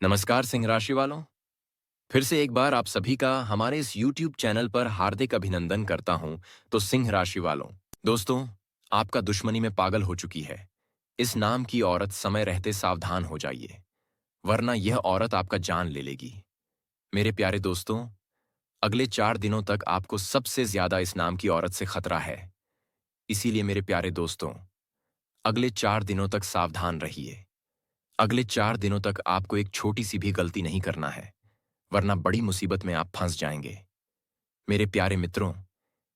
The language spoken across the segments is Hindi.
नमस्कार सिंह राशि वालों। फिर से एक बार आप सभी का हमारे इस YouTube चैनल पर हार्दिक अभिनंदन करता हूं। तो सिंह राशि वालों, दोस्तों, आपका दुश्मनी में पागल हो चुकी है। इस नाम की औरत समय रहते सावधान हो जाइए, वरना यह औरत आपका जान ले लेगी। मेरे प्यारे दोस्तों, अगले 4 दिनों तक आपको सबसे ज्यादा इस नाम की औरत से खतरा है। इसीलिए मेरे प्यारे दोस्तों, अगले 4 दिनों तक सावधान रहिए। अगले 4 दिनों तक आपको एक छोटी सी भी गलती नहीं करना है, वरना बड़ी मुसीबत में आप फंस जाएंगे। मेरे प्यारे मित्रों,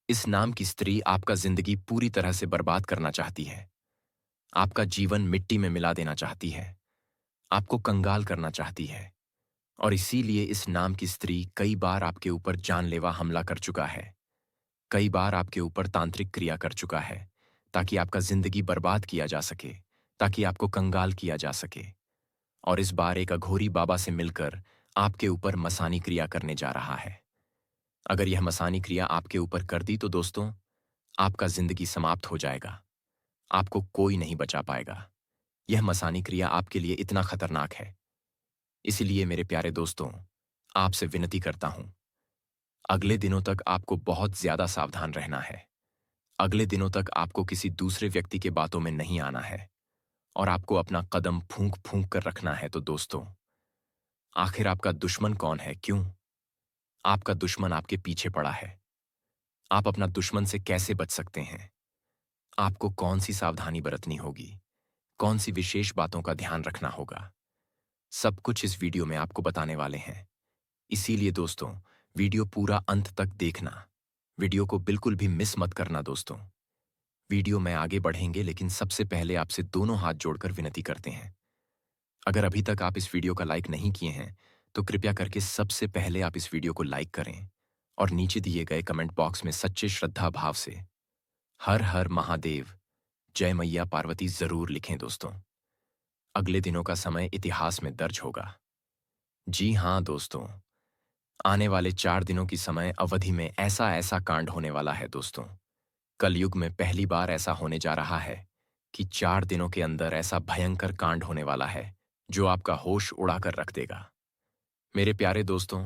इस नाम की स्त्री आपका जिंदगी पूरी तरह से बर्बाद करना चाहती है। आपका जीवन मिट्टी में मिला देना चाहती है। आपको कंगाल करना चाहती है। और इसीलिए इस नाम की स्त्री कई बार आपके ऊपर जानलेवा हमला कर चुका है। कई बार आपके ऊपर तांत्रिक क्रिया कर चुका है, ताकि आपका जिंदगी बर्बाद किया जा सके, ताकि आपको कंगाल किया जा सके। और इस बार एक अघोरी बाबा से मिलकर आपके ऊपर मसानी क्रिया करने जा रहा है। अगर यह मसानी क्रिया आपके ऊपर कर दी तो दोस्तों, आपका जिंदगी समाप्त हो जाएगा। आपको कोई नहीं बचा पाएगा। यह मसानी क्रिया आपके लिए इतना खतरनाक है। इसलिए मेरे प्यारे दोस्तों, आपसे विनती करता हूं, अगले दिनों तक आपको बहुत ज्यादा सावधान रहना है। अगले दिनों तक आपको किसी दूसरे व्यक्ति के बातों में नहीं आना है, और आपको अपना कदम फूंक फूंक कर रखना है। तो दोस्तों, आखिर आपका दुश्मन कौन है? क्यों आपका दुश्मन आपके पीछे पड़ा है? आप अपना दुश्मन से कैसे बच सकते हैं? आपको कौन सी सावधानी बरतनी होगी? कौन सी विशेष बातों का ध्यान रखना होगा? सब कुछ इस वीडियो में आपको बताने वाले हैं। इसीलिए दोस्तों, वीडियो पूरा अंत तक देखना। वीडियो को बिल्कुल भी मिस मत करना दोस्तों। वीडियो में आगे बढ़ेंगे, लेकिन सबसे पहले आपसे दोनों हाथ जोड़कर विनती करते हैं। अगर अभी तक आप इस वीडियो का लाइक नहीं किए हैं, तो कृपया करके सबसे पहले आप इस वीडियो को लाइक करें और नीचे दिए गए कमेंट बॉक्स में सच्चे श्रद्धा भाव से हर हर महादेव, जय मैया पार्वती जरूर लिखें दोस्तों। अगले दिनों का समय इतिहास में दर्ज होगा। जी हां दोस्तों, आने वाले 4 दिनों की समय अवधि में ऐसा ऐसा कांड होने वाला है दोस्तों। कलयुग में पहली बार ऐसा होने जा रहा है कि 4 दिनों के अंदर ऐसा भयंकर कांड होने वाला है, जो आपका होश उड़ाकर रख देगा। मेरे प्यारे दोस्तों,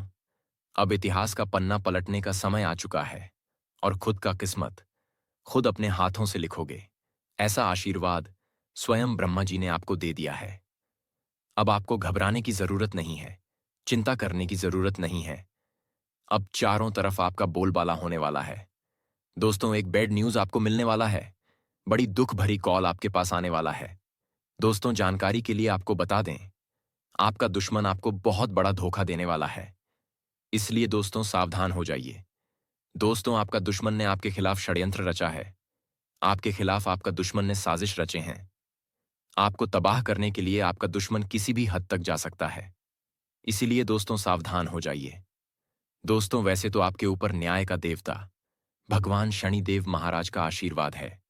अब इतिहास का पन्ना पलटने का समय आ चुका है, और खुद का किस्मत खुद अपने हाथों से लिखोगे, ऐसा आशीर्वाद स्वयं ब्रह्मा जी ने आपको दे दिया है। अब आपको घबराने की जरूरत नहीं है, चिंता करने की जरूरत नहीं है। अब चारों तरफ आपका बोलबाला होने वाला है। दोस्तों, एक बैड न्यूज आपको मिलने वाला है। बड़ी दुख भरी कॉल आपके पास आने वाला है। दोस्तों, जानकारी के लिए आपको बता दें, आपका दुश्मन आपको बहुत बड़ा धोखा देने वाला है। इसलिए दोस्तों, सावधान हो जाइए। दोस्तों, आपका दुश्मन ने आपके खिलाफ षड्यंत्र रचा है। आपके खिलाफ आपका दुश्मन ने साजिश रचे हैं। आपको तबाह करने के लिए आपका दुश्मन किसी भी हद तक जा सकता है। इसीलिए दोस्तों, सावधान हो जाइए। दोस्तों, वैसे तो आपके ऊपर न्याय का देवता भगवान शनिदेव महाराज का आशीर्वाद है।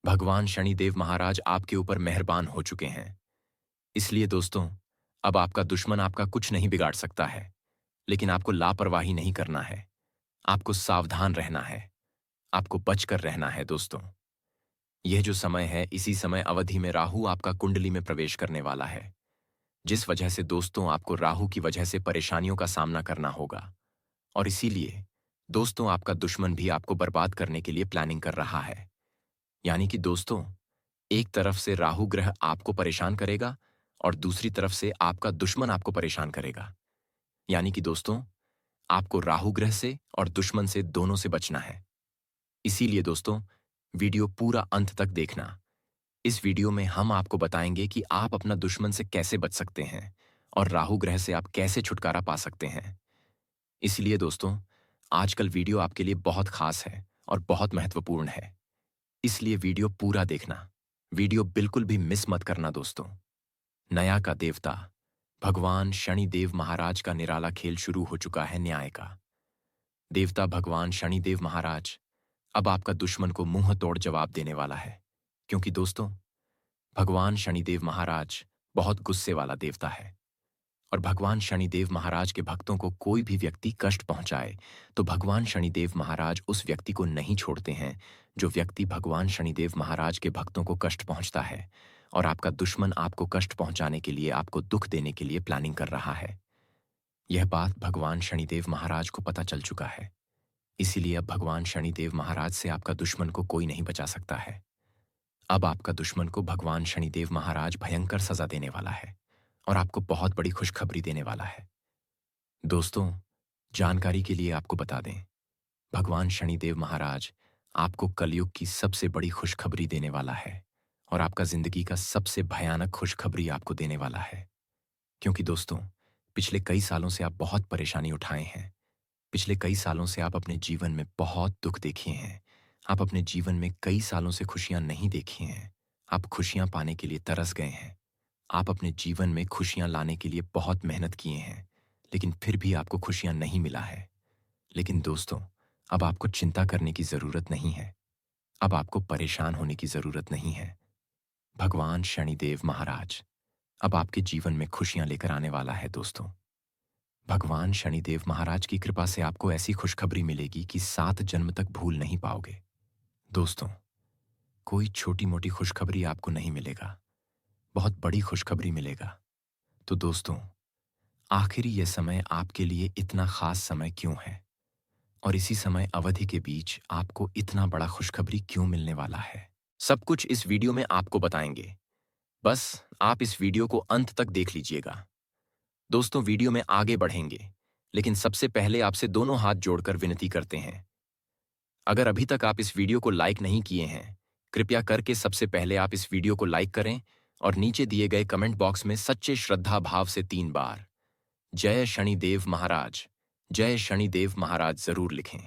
भगवान शनिदेव महाराज आपके ऊपर मेहरबान हो चुके हैं। इसलिए दोस्तों, अब आपका दुश्मन आपका कुछ नहीं बिगाड़ सकता है। लेकिन आपको लापरवाही नहीं करना है। आपको सावधान रहना है। आपको बचकर रहना है दोस्तों। यह जो समय है, इसी समय अवधि में राहु आपका कुंडली में प्रवेश करने वाला है, जिस वजह से दोस्तों आपको राहु की वजह से परेशानियों का सामना करना होगा। और इसीलिए दोस्तों, आपका दुश्मन भी आपको बर्बाद करने के लिए प्लानिंग कर रहा है। यानी कि दोस्तों, एक तरफ से राहु ग्रह आपको परेशान करेगा, और दूसरी तरफ से आपका दुश्मन आपको परेशान करेगा। यानी कि दोस्तों, आपको राहु ग्रह से और दुश्मन से दोनों से बचना है। इसीलिए दोस्तों, वीडियो पूरा अंत तक देखना। इस वीडियो में हम आपको बताएंगे कि आप अपना दुश्मन से कैसे बच सकते हैं, और राहु ग्रह से आप कैसे छुटकारा पा सकते हैं। इसलिए दोस्तों, आजकल वीडियो आपके लिए बहुत खास है और बहुत महत्वपूर्ण है। इसलिए वीडियो पूरा देखना। वीडियो बिल्कुल भी मिस मत करना दोस्तों। नया का देवता भगवान शनिदेव महाराज का निराला खेल शुरू हो चुका है, न्याय का। देवता भगवान शनिदेव महाराज अब आपका दुश्मन को मुंह तोड़ जवाब देने वाला है। क्योंकि दोस्तों, भगवान शनिदेव महाराज बहुत गुस्से वाला देवता है। और भगवान शनिदेव महाराज के भक्तों को कोई भी व्यक्ति कष्ट पहुंचाए, तो भगवान शनिदेव महाराज उस व्यक्ति को नहीं छोड़ते हैं। जो व्यक्ति भगवान शनिदेव महाराज के भक्तों को कष्ट पहुंचता है, और आपका दुश्मन आपको कष्ट पहुंचाने के लिए, आपको दुख देने के लिए प्लानिंग कर रहा है। यह बात भगवान शनिदेव महाराज को पता चल चुका है। इसीलिए अब भगवान शनिदेव महाराज से आपका दुश्मन को कोई नहीं बचा सकता है। अब आपका दुश्मन को भगवान शनिदेव महाराज भयंकर सजा देने वाला है और आपको बहुत बड़ी खुशखबरी देने वाला है। दोस्तों, जानकारी के लिए आपको बता दें, भगवान शनिदेव महाराज आपको कलयुग की सबसे बड़ी खुशखबरी देने वाला है और आपका जिंदगी का सबसे भयानक खुशखबरी आपको देने वाला है। क्योंकि दोस्तों, पिछले कई सालों से आप बहुत परेशानी उठाए हैं। पिछले कई सालों से आप अपने जीवन में बहुत दुख देखे हैं। आप अपने जीवन में कई सालों से खुशियां नहीं देखी हैं। आप खुशियां पाने के लिए तरस गए हैं। आप अपने जीवन में खुशियां लाने के लिए बहुत मेहनत किए हैं, लेकिन फिर भी आपको खुशियां नहीं मिला है। लेकिन दोस्तों, अब आपको चिंता करने की जरूरत नहीं है। अब आपको परेशान होने की जरूरत नहीं है। भगवान शनिदेव महाराज अब आपके जीवन में खुशियां लेकर आने वाला है। दोस्तों, भगवान शनिदेव महाराज की कृपा से आपको ऐसी खुशखबरी मिलेगी कि 7 जन्म तक भूल नहीं पाओगे। दोस्तों, कोई छोटी मोटी खुशखबरी आपको नहीं मिलेगा, बहुत बड़ी खुशखबरी मिलेगा। तो दोस्तों, आखिर ये समय आपके लिए इतना खास समय क्यों है और इसी समय अवधि के बीच आपको इतना बड़ा खुशखबरी क्यों मिलने वाला है, सब कुछ इस वीडियो में आपको बताएंगे। बस आप इस वीडियो को अंत तक देख लीजिएगा। दोस्तों, वीडियो में आगे बढ़ेंगे, लेकिन सबसे पहले आपसे दोनों हाथ जोड़कर विनती करते हैं, अगर अभी तक आप इस वीडियो को लाइक नहीं किए हैं, कृपया करके सबसे पहले आप इस वीडियो को लाइक करें और नीचे दिए गए कमेंट बॉक्स में सच्चे श्रद्धा भाव से 3 बार जय शनिदेव महाराज, जय शनिदेव महाराज जरूर लिखें।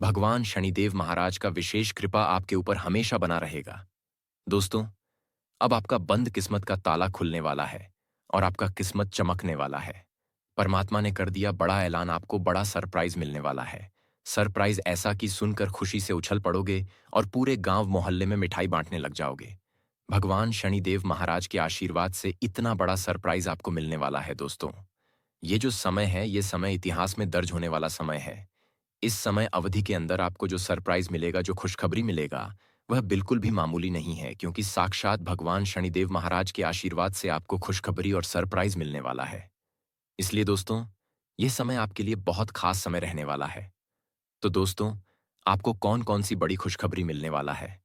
भगवान शनिदेव महाराज का विशेष कृपा आपके ऊपर हमेशा बना रहेगा। दोस्तों, अब आपका बंद किस्मत का ताला खुलने वाला है और आपका किस्मत चमकने वाला है। परमात्मा ने कर दिया बड़ा ऐलान, आपको बड़ा सरप्राइज मिलने वाला है। सरप्राइज ऐसा कि सुनकर खुशी से उछल पड़ोगे और पूरे गांव मोहल्ले में मिठाई बांटने लग जाओगे। भगवान शनिदेव महाराज के आशीर्वाद से इतना बड़ा सरप्राइज आपको मिलने वाला है। दोस्तों, ये जो समय है, ये समय इतिहास में दर्ज होने वाला समय है। इस समय अवधि के अंदर आपको जो सरप्राइज मिलेगा, जो खुशखबरी मिलेगा, वह बिल्कुल भी मामूली नहीं है, क्योंकि साक्षात भगवान शनिदेव महाराज के आशीर्वाद से आपको खुशखबरी और सरप्राइज मिलने वाला है। इसलिए दोस्तों, यह समय आपके लिए बहुत खास समय रहने वाला है। तो दोस्तों, आपको कौन कौन सी बड़ी खुशखबरी मिलने वाला है,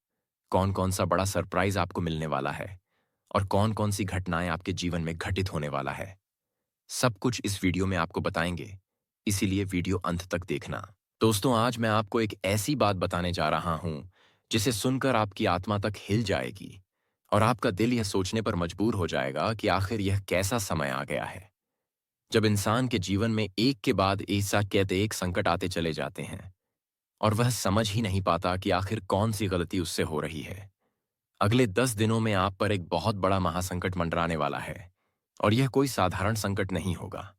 कौन कौन सा बड़ा सरप्राइज आपको मिलने वाला है और कौन कौन सी घटनाएं आपके जीवन में घटित होने वाला है, सब कुछ इस वीडियो में आपको बताएंगे। इसीलिए वीडियो अंत तक देखना। दोस्तों, आज मैं आपको एक ऐसी बात बताने जा रहा हूं जिसे सुनकर आपकी आत्मा तक हिल जाएगी और आपका दिल यह सोचने पर मजबूर हो जाएगा कि आखिर यह कैसा समय आ गया है, जब इंसान के जीवन में एक के बाद ऐसा कहते एक संकट आते चले जाते हैं और वह समझ ही नहीं पाता कि आखिर कौन सी गलती उससे हो रही है। अगले 10 दिनों में आप पर एक बहुत बड़ा महासंकट मंडराने वाला है और यह कोई साधारण संकट नहीं होगा,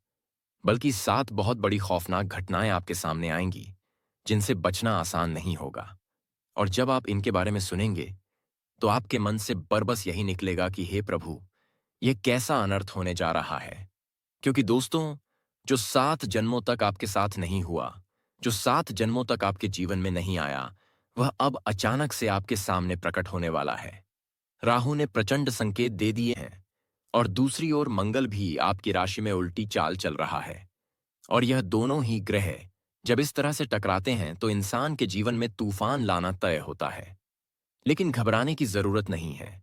बल्कि 7 बहुत बड़ी खौफनाक घटनाएं आपके सामने आएंगी जिनसे बचना आसान नहीं होगा। और जब आप इनके बारे में सुनेंगे तो आपके मन से बरबस यही निकलेगा कि हे प्रभु, यह कैसा अनर्थ होने जा रहा है। क्योंकि दोस्तों, जो 7 जन्मों तक आपके साथ नहीं हुआ, जो 7 जन्मों तक आपके जीवन में नहीं आया, वह अब अचानक से आपके सामने प्रकट होने वाला है। राहु ने प्रचंड संकेत दे दिए हैं और दूसरी ओर मंगल भी आपकी राशि में उल्टी चाल चल रहा है। और यह दोनों ही ग्रह जब इस तरह से टकराते हैं तो इंसान के जीवन में तूफान लाना तय होता है। लेकिन घबराने की जरूरत नहीं है,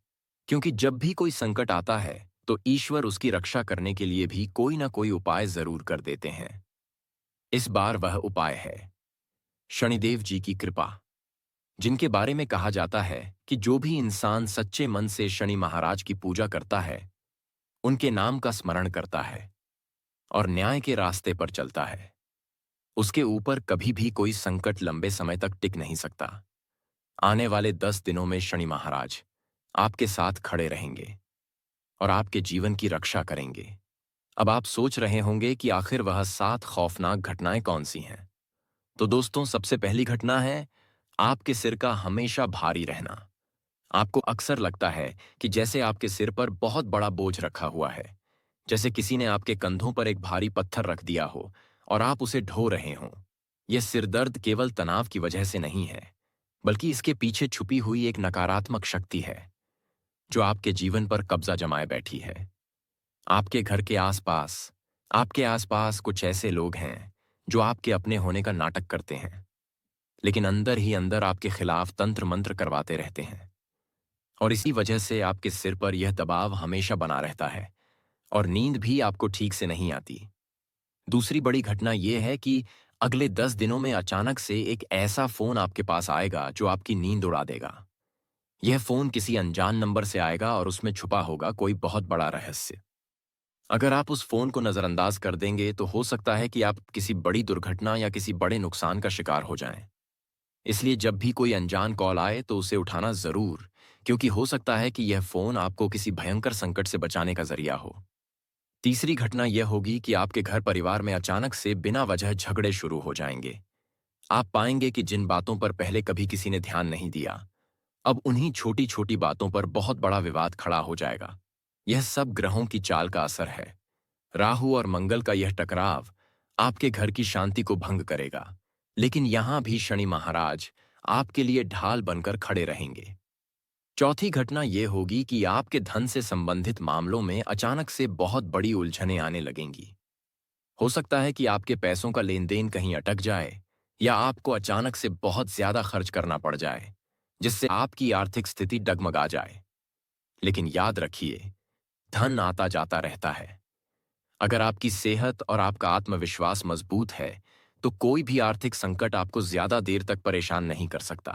क्योंकि जब भी कोई संकट आता है तो ईश्वर उसकी रक्षा करने के लिए भी कोई ना कोई उपाय जरूर कर देते हैं। इस बार वह उपाय है शनिदेव जी की कृपा, जिनके बारे में कहा जाता है कि जो भी इंसान सच्चे मन से शनि महाराज की पूजा करता है, उनके नाम का स्मरण करता है और न्याय के रास्ते पर चलता है, उसके ऊपर कभी भी कोई संकट लंबे समय तक टिक नहीं सकता। आने वाले 10 दिनों में शनि महाराज आपके साथ खड़े रहेंगे और आपके जीवन की रक्षा करेंगे। अब आप सोच रहे होंगे कि आखिर वह 7 खौफनाक घटनाएं कौन सी हैं। तो दोस्तों, सबसे पहली घटना है आपके सिर का हमेशा भारी रहना। आपको अक्सर लगता है कि जैसे आपके सिर पर बहुत बड़ा बोझ रखा हुआ है, जैसे किसी ने आपके कंधों पर एक भारी पत्थर रख दिया हो और आप उसे ढो रहे हों। यह सिरदर्द केवल तनाव की वजह से नहीं है, बल्कि इसके पीछे छुपी हुई एक नकारात्मक शक्ति है जो आपके जीवन पर कब्जा जमाए बैठी है। आपके घर के आसपास, आपके आसपास कुछ ऐसे लोग हैं जो आपके अपने होने का नाटक करते हैं, लेकिन अंदर ही अंदर आपके खिलाफ तंत्र मंत्र करवाते रहते हैं। और इसी वजह से आपके सिर पर यह दबाव हमेशा बना रहता है और नींद भी आपको ठीक से नहीं आती। दूसरी बड़ी घटना यह है कि अगले 10 दिनों में अचानक से एक ऐसा फोन आपके पास आएगा जो आपकी नींद उड़ा देगा। यह फोन किसी अनजान नंबर से आएगा और उसमें छुपा होगा कोई बहुत बड़ा रहस्य। अगर आप उस फोन को नजरअंदाज कर देंगे तो हो सकता है कि आप किसी बड़ी दुर्घटना या किसी बड़े नुकसान का शिकार हो जाएं। इसलिए जब भी कोई अनजान कॉल आए तो उसे उठाना जरूर, क्योंकि हो सकता है कि यह फोन आपको किसी भयंकर संकट से बचाने का जरिया हो। तीसरी घटना यह होगी कि आपके घर परिवार में अचानक से बिना वजह झगड़े शुरू हो जाएंगे। आप पाएंगे कि जिन बातों पर पहले कभी किसी ने ध्यान नहीं दिया, अब उन्हीं छोटी छोटी बातों पर बहुत बड़ा विवाद खड़ा हो जाएगा। यह सब ग्रहों की चाल का असर है। राहु और मंगल का यह टकराव आपके घर की शांति को भंग करेगा, लेकिन यहां भी शनि महाराज आपके लिए ढाल बनकर खड़े रहेंगे। चौथी घटना यह होगी कि आपके धन से संबंधित मामलों में अचानक से बहुत बड़ी उलझनें आने लगेंगी। हो सकता है कि आपके पैसों का लेन देन कहीं अटक जाए या आपको अचानक से बहुत ज्यादा खर्च करना पड़ जाए, जिससे आपकी आर्थिक स्थिति डगमगा जाए। लेकिन याद रखिए, धन आता जाता रहता है। अगर आपकी सेहत और आपका आत्मविश्वास मजबूत है तो कोई भी आर्थिक संकट आपको ज्यादा देर तक परेशान नहीं कर सकता।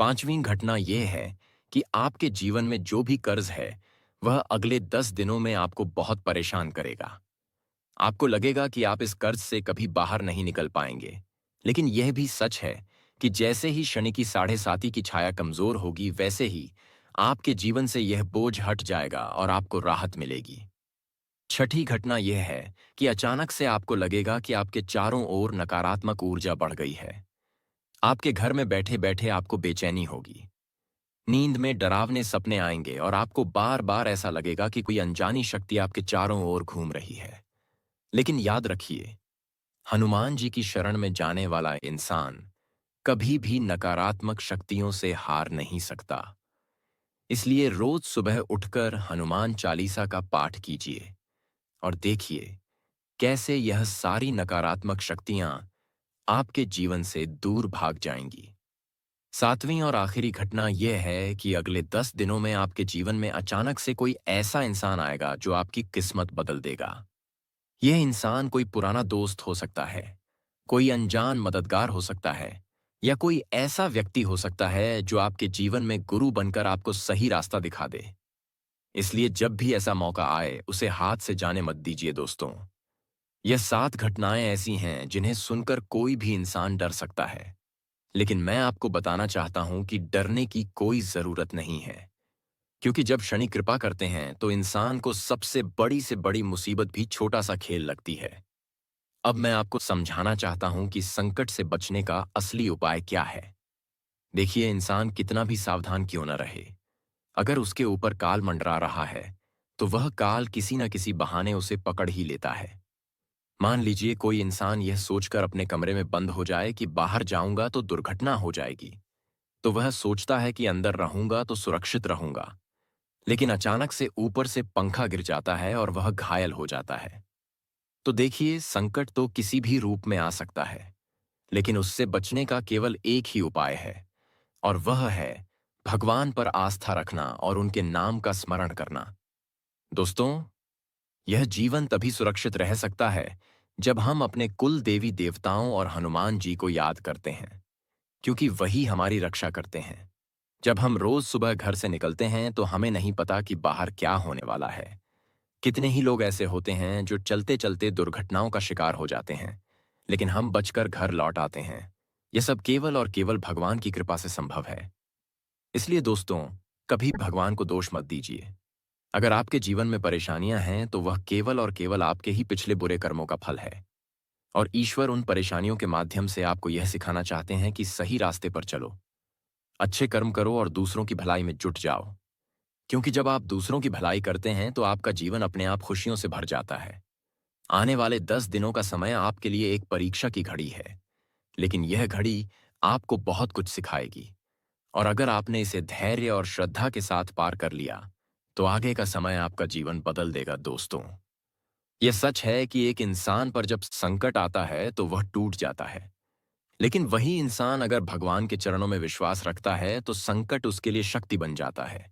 पांचवीं घटना यह है कि आपके जीवन में जो भी कर्ज है वह अगले 10 दिनों में आपको बहुत परेशान करेगा। आपको लगेगा कि आप इस कर्ज से कभी बाहर नहीं निकल पाएंगे, लेकिन यह भी सच है कि जैसे ही शनि की 7.5 की छाया कमजोर होगी, वैसे ही आपके जीवन से यह बोझ हट जाएगा और आपको राहत मिलेगी। छठी घटना यह है कि अचानक से आपको लगेगा कि आपके चारों ओर नकारात्मक ऊर्जा बढ़ गई है। आपके घर में बैठे बैठे आपको बेचैनी होगी। नींद में डरावने सपने आएंगे और आपको बार बार ऐसा लगेगा कि कोई अनजानी शक्ति आपके चारों ओर घूम रही है। लेकिन याद रखिए, हनुमान जी की शरण में जाने वाला इंसान कभी भी नकारात्मक शक्तियों से हार नहीं सकता। इसलिए रोज सुबह उठकर हनुमान चालीसा का पाठ कीजिए और देखिए कैसे यह सारी नकारात्मक शक्तियां आपके जीवन से दूर भाग जाएंगी। सातवीं और आखिरी घटना यह है कि अगले 10 दिनों में आपके जीवन में अचानक से कोई ऐसा इंसान आएगा जो आपकी किस्मत बदल देगा। यह इंसान कोई पुराना दोस्त हो सकता है, कोई अनजान मददगार हो सकता है, या कोई ऐसा व्यक्ति हो सकता है जो आपके जीवन में गुरु बनकर आपको सही रास्ता दिखा दे। इसलिए जब भी ऐसा मौका आए उसे हाथ से जाने मत दीजिए दोस्तों। यह 7 घटनाएं ऐसी हैं जिन्हें सुनकर कोई भी इंसान डर सकता है, लेकिन मैं आपको बताना चाहता हूं कि डरने की कोई जरूरत नहीं है, क्योंकि जब शनि कृपा करते हैं तो इंसान को सबसे बड़ी से बड़ी मुसीबत भी छोटा सा खेल लगती है। अब मैं आपको समझाना चाहता हूं कि संकट से बचने का असली उपाय क्या है। देखिए, इंसान कितना भी सावधान क्यों न रहे, अगर उसके ऊपर काल मंडरा रहा है तो वह काल किसी न किसी बहाने उसे पकड़ ही लेता है। मान लीजिए कोई इंसान यह सोचकर अपने कमरे में बंद हो जाए कि बाहर जाऊंगा तो दुर्घटना हो जाएगी, तो वह सोचता है कि अंदर रहूंगा तो सुरक्षित रहूंगा। लेकिन अचानक से ऊपर से पंखा गिर जाता है और वह घायल हो जाता है। तो देखिए, संकट तो किसी भी रूप में आ सकता है, लेकिन उससे बचने का केवल एक ही उपाय है, और वह है भगवान पर आस्था रखना और उनके नाम का स्मरण करना। दोस्तों, यह जीवन तभी सुरक्षित रह सकता है जब हम अपने कुल देवी देवताओं और हनुमान जी को याद करते हैं, क्योंकि वही हमारी रक्षा करते हैं। जब हम रोज सुबह घर से निकलते हैं तो हमें नहीं पता कि बाहर क्या होने वाला है। कितने ही लोग ऐसे होते हैं जो चलते चलते दुर्घटनाओं का शिकार हो जाते हैं, लेकिन हम बचकर घर लौट आते हैं। यह सब केवल और केवल भगवान की कृपा से संभव है। इसलिए दोस्तों, कभी भगवान को दोष मत दीजिए। अगर आपके जीवन में परेशानियां हैं तो वह केवल और केवल आपके ही पिछले बुरे कर्मों का फल है, और ईश्वर उन परेशानियों के माध्यम से आपको यह सिखाना चाहते हैं कि सही रास्ते पर चलो, अच्छे कर्म करो और दूसरों की भलाई में जुट जाओ। क्योंकि जब आप दूसरों की भलाई करते हैं तो आपका जीवन अपने आप खुशियों से भर जाता है। आने वाले 10 दिनों का समय आपके लिए एक परीक्षा की घड़ी है, लेकिन यह घड़ी आपको बहुत कुछ सिखाएगी। और अगर आपने इसे धैर्य और श्रद्धा के साथ पार कर लिया, तो आगे का समय आपका जीवन बदल देगा दोस्तों। यह सच है कि एक इंसान पर जब संकट आता है तो वह टूट जाता है, लेकिन वही इंसान अगर भगवान के चरणों में विश्वास रखता है तो संकट उसके लिए शक्ति बन जाता है।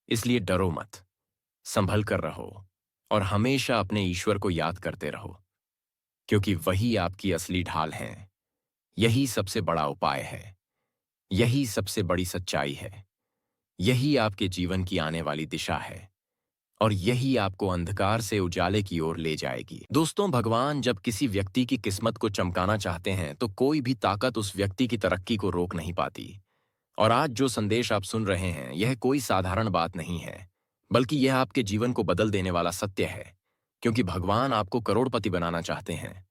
इसलिए डरो मत, संभल कर रहो और हमेशा अपने ईश्वर को याद करते रहो, क्योंकि वही आपकी असली ढाल है। यही सबसे बड़ा उपाय है, यही सबसे बड़ी सच्चाई है, यही आपके जीवन की आने वाली दिशा है और यही आपको अंधकार से उजाले की ओर ले जाएगी। दोस्तों, भगवान जब किसी व्यक्ति की किस्मत को चमकाना चाहते हैं तो कोई भी ताकत उस व्यक्ति की तरक्की को रोक नहीं पाती। और आज जो संदेश आप सुन रहे हैं, यह कोई साधारण बात नहीं है, बल्कि यह आपके जीवन को बदल देने वाला सत्य है, क्योंकि भगवान आपको करोड़पति बनाना चाहते हैं।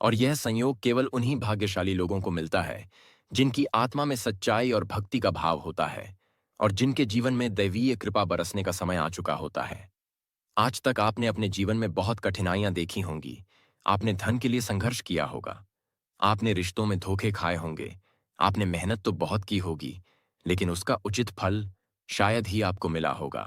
और यह संयोग केवल उन्हीं भाग्यशाली लोगों को मिलता है जिनकी आत्मा में सच्चाई और भक्ति का भाव होता है और जिनके जीवन में दैवीय कृपा बरसने का समय आ चुका होता है। आज तक आपने अपने जीवन में बहुत कठिनाइयां देखी होंगी। आपने धन के लिए संघर्ष किया होगा, आपने रिश्तों में धोखे खाए होंगे, आपने मेहनत तो बहुत की होगी, लेकिन उसका उचित फल शायद ही आपको मिला होगा।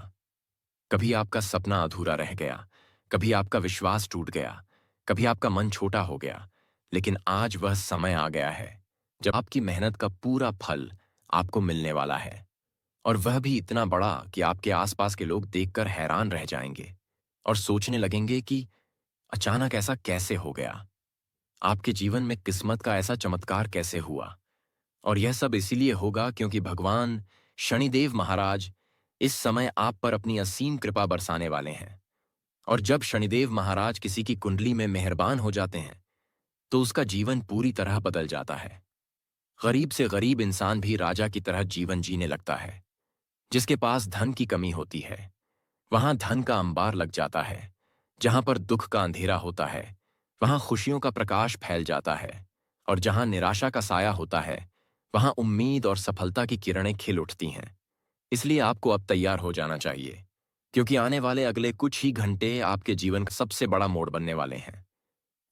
कभी आपका सपना अधूरा रह गया, कभी आपका विश्वास टूट गया, कभी आपका मन छोटा हो गया, लेकिन आज वह समय आ गया है जब आपकी मेहनत का पूरा फल आपको मिलने वाला है, और वह भी इतना बड़ा कि आपके आसपास के लोग देखकर हैरान रह जाएंगे और सोचने लगेंगे कि अचानक ऐसा कैसे हो गया, आपके जीवन में किस्मत का ऐसा चमत्कार कैसे हुआ। और यह सब इसीलिए होगा क्योंकि भगवान शनिदेव महाराज इस समय आप पर अपनी असीम कृपा बरसाने वाले हैं। और जब शनिदेव महाराज किसी की कुंडली में मेहरबान हो जाते हैं तो उसका जीवन पूरी तरह बदल जाता है। गरीब से गरीब इंसान भी राजा की तरह जीवन जीने लगता है। जिसके पास धन की कमी होती है, वहां धन का अंबार लग जाता है। जहां पर दुख का अंधेरा होता है, वहां खुशियों का प्रकाश फैल जाता है। और जहां निराशा का साया होता है, वहां उम्मीद और सफलता की किरणें खिल उठती हैं। इसलिए आपको अब तैयार हो जाना चाहिए, क्योंकि आने वाले अगले कुछ ही घंटे आपके जीवन का सबसे बड़ा मोड़ बनने वाले हैं।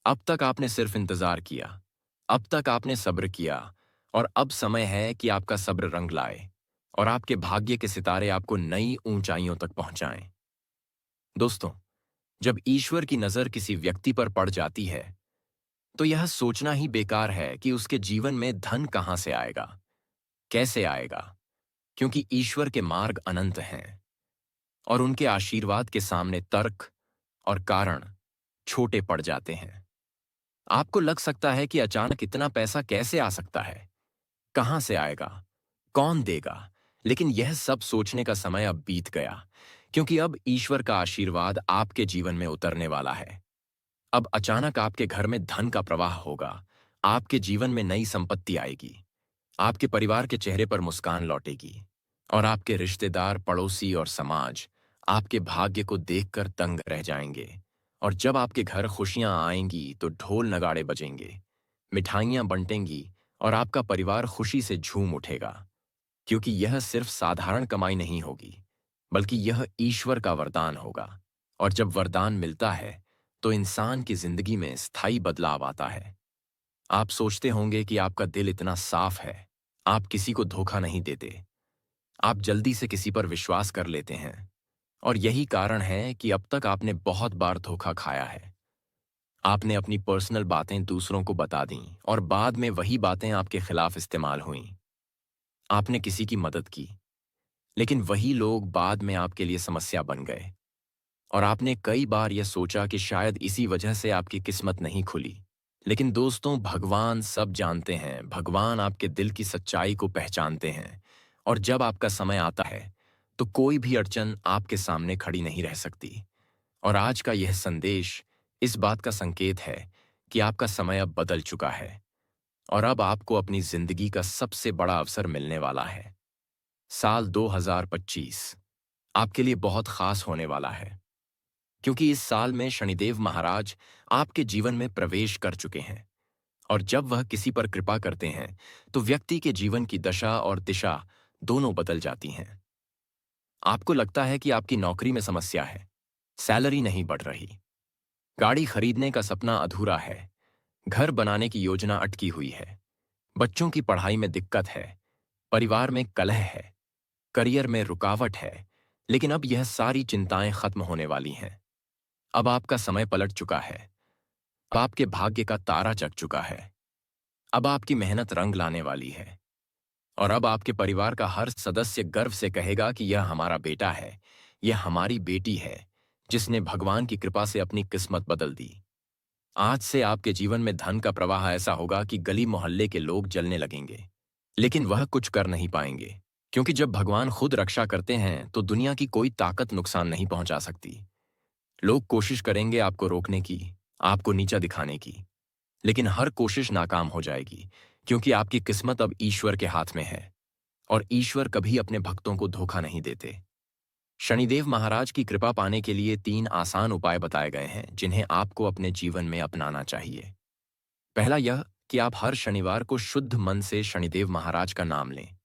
अब तक आपने सिर्फ इंतजार किया, अब तक आपने सब्र किया, और अब समय है कि आपका सब्र रंग लाए और आपके भाग्य के सितारे आपको नई ऊंचाइयों तक पहुंचाएं। दोस्तों, जब ईश्वर की नजर किसी व्यक्ति पर पड़ जाती है तो यह सोचना ही बेकार है कि उसके जीवन में धन कहां से आएगा, कैसे आएगा, क्योंकि ईश्वर के मार्ग अनंत हैं और उनके आशीर्वाद के सामने तर्क और कारण छोटे पड़ जाते हैं। आपको लग सकता है कि अचानक इतना पैसा कैसे आ सकता है, कहां से आएगा, कौन देगा, लेकिन यह सब सोचने का समय अब बीत गया, क्योंकि अब ईश्वर का आशीर्वाद आपके जीवन में उतरने वाला है। अब अचानक आपके घर में धन का प्रवाह होगा, आपके जीवन में नई संपत्ति आएगी, आपके परिवार के चेहरे पर मुस्कान लौटेगी और आपके रिश्तेदार, पड़ोसी और समाज आपके भाग्य को देखकर दंग रह जाएंगे। और जब आपके घर खुशियां आएंगी तो ढोल नगाड़े बजेंगे, मिठाइयां बंटेंगी और आपका परिवार खुशी से झूम उठेगा, क्योंकि यह सिर्फ साधारण कमाई नहीं होगी, बल्कि यह ईश्वर का वरदान होगा। और जब वरदान मिलता है तो इंसान की जिंदगी में स्थायी बदलाव आता है। आप सोचते होंगे कि आपका दिल इतना साफ है, आप किसी को धोखा नहीं देते, आप जल्दी से किसी पर विश्वास कर लेते हैं, और यही कारण है कि अब तक आपने बहुत बार धोखा खाया है। आपने अपनी पर्सनल बातें दूसरों को बता दी और बाद में वही बातें आपके खिलाफ इस्तेमाल हुईं। आपने किसी की मदद की, लेकिन वही लोग बाद में आपके लिए समस्या बन गए। और आपने कई बार यह सोचा कि शायद इसी वजह से आपकी किस्मत नहीं खुली। लेकिन दोस्तों, भगवान सब जानते हैं, भगवान आपके दिल की सच्चाई को पहचानते हैं। और जब आपका समय आता है तो कोई भी अड़चन आपके सामने खड़ी नहीं रह सकती। और आज का यह संदेश इस बात का संकेत है कि आपका समय अब बदल चुका है और अब आपको अपनी जिंदगी का सबसे बड़ा अवसर मिलने वाला है। साल 2025 आपके लिए बहुत खास होने वाला है, क्योंकि इस साल में शनिदेव महाराज आपके जीवन में प्रवेश कर चुके हैं। और जब वह किसी पर कृपा करते हैं तो व्यक्ति के जीवन की दशा और दिशा दोनों बदल जाती हैं। आपको लगता है कि आपकी नौकरी में समस्या है, सैलरी नहीं बढ़ रही, गाड़ी खरीदने का सपना अधूरा है, घर बनाने की योजना अटकी हुई है, बच्चों की पढ़ाई में दिक्कत है, परिवार में कलह है, करियर में रुकावट है, लेकिन अब यह सारी चिंताएं खत्म होने वाली हैं। अब आपका समय पलट चुका है। अब आपके भाग्य का तारा जग चुका है। अब आपकी मेहनत रंग लाने वाली है। और अब आपके परिवार का हर सदस्य गर्व से कहेगा कि यह हमारा बेटा है, यह हमारी बेटी है, जिसने भगवान की कृपा से अपनी किस्मत बदल दी। आज से आपके जीवन में धन का प्रवाह ऐसा होगा कि गली मोहल्ले के लोग जलने लगेंगे, लेकिन वह कुछ कर नहीं पाएंगे, क्योंकि जब भगवान खुद रक्षा करते हैं तो दुनिया की कोई ताकत नुकसान नहीं पहुंचा सकती। लोग कोशिश करेंगे आपको रोकने की, आपको नीचा दिखाने की, लेकिन हर कोशिश नाकाम हो जाएगी, क्योंकि आपकी किस्मत अब ईश्वर के हाथ में है। और ईश्वर कभी अपने भक्तों को धोखा नहीं देते। शनिदेव महाराज की कृपा पाने के लिए 3 आसान उपाय बताए गए हैं, जिन्हें आपको अपने जीवन में अपनाना चाहिए। पहला यह कि आप हर शनिवार को शुद्ध मन से शनिदेव महाराज का नाम लें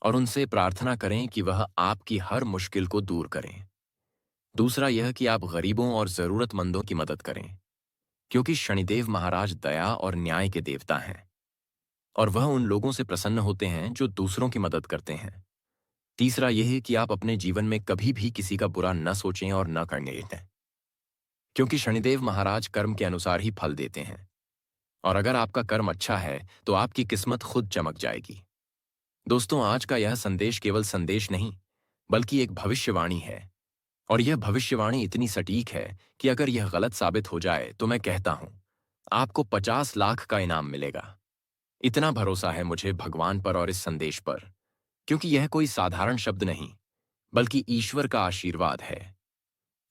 और उनसे प्रार्थना करें कि वह आपकी हर मुश्किल को दूर करें। दूसरा यह कि आप गरीबों और जरूरतमंदों की मदद करें, क्योंकि शनिदेव महाराज दया और न्याय के देवता हैं और वह उन लोगों से प्रसन्न होते हैं जो दूसरों की मदद करते हैं। तीसरा यह है कि आप अपने जीवन में कभी भी किसी का बुरा न सोचें और न करने दें, क्योंकि शनिदेव महाराज कर्म के अनुसार ही फल देते हैं। और अगर आपका कर्म अच्छा है तो आपकी किस्मत खुद चमक जाएगी। दोस्तों, आज का यह संदेश केवल संदेश नहीं, बल्कि एक भविष्यवाणी है। और यह भविष्यवाणी इतनी सटीक है कि अगर यह गलत साबित हो जाए तो मैं कहता हूं, आपको 50 लाख का इनाम मिलेगा। इतना भरोसा है मुझे भगवान पर और इस संदेश पर, क्योंकि यह कोई साधारण शब्द नहीं, बल्कि ईश्वर का आशीर्वाद है।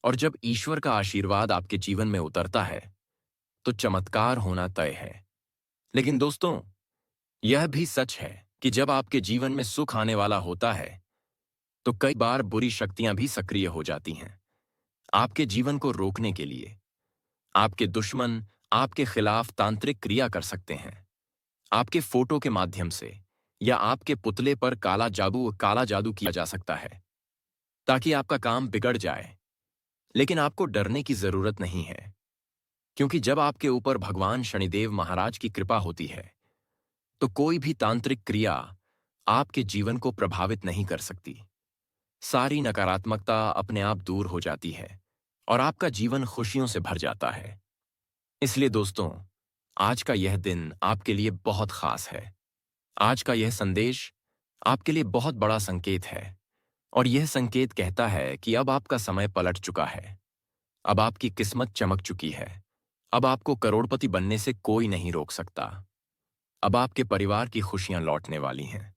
और जब ईश्वर का आशीर्वाद आपके जीवन में उतरता है तो चमत्कार होना तय है। लेकिन दोस्तों, यह भी सच है कि जब आपके जीवन में सुख आने वाला होता है तो कई बार बुरी शक्तियां भी सक्रिय हो जाती हैं आपके जीवन को रोकने के लिए। आपके दुश्मन आपके खिलाफ तांत्रिक क्रिया कर सकते हैं, आपके फोटो के माध्यम से, या आपके पुतले पर काला जादू किया जा सकता है ताकि आपका काम बिगड़ जाए। लेकिन आपको डरने की जरूरत नहीं है, क्योंकि जब आपके ऊपर भगवान शनिदेव महाराज की कृपा होती है तो कोई भी तांत्रिक क्रिया आपके जीवन को प्रभावित नहीं कर सकती। सारी नकारात्मकता अपने आप दूर हो जाती है और आपका जीवन खुशियों से भर जाता है। इसलिए दोस्तों, आज का यह दिन आपके लिए बहुत खास है। आज का यह संदेश आपके लिए बहुत बड़ा संकेत है, और यह संकेत कहता है कि अब आपका समय पलट चुका है। अब आपकी किस्मत चमक चुकी है। अब आपको करोड़पति बनने से कोई नहीं रोक सकता। अब आपके परिवार की खुशियां लौटने वाली हैं।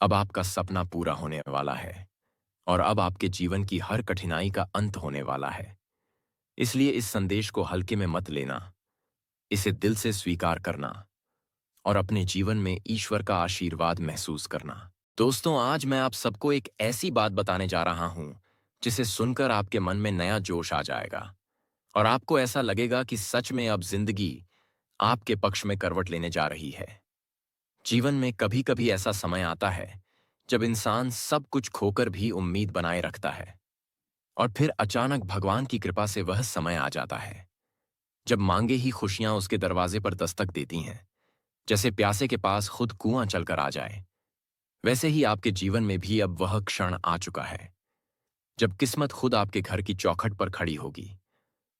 अब आपका सपना पूरा होने वाला है और अब आपके जीवन की हर कठिनाई का अंत होने वाला है। इसलिए इस संदेश को हल्के में मत लेना, इसे दिल से स्वीकार करना और अपने जीवन में ईश्वर का आशीर्वाद महसूस करना। दोस्तों, आज मैं आप सबको एक ऐसी बात बताने जा रहा हूं जिसे सुनकर आपके मन में नया जोश आ जाएगा और आपको ऐसा लगेगा कि सच में अब जिंदगी आपके पक्ष में करवट लेने जा रही है। जीवन में कभी कभी ऐसा समय आता है जब इंसान सब कुछ खोकर भी उम्मीद बनाए रखता है, और फिर अचानक भगवान की कृपा से वह समय आ जाता है जब मांगे ही खुशियां उसके दरवाजे पर दस्तक देती हैं। जैसे प्यासे के पास खुद कुआं चलकर आ जाए, वैसे ही आपके जीवन में भी अब वह क्षण आ चुका है जब किस्मत खुद आपके घर की चौखट पर खड़ी होगी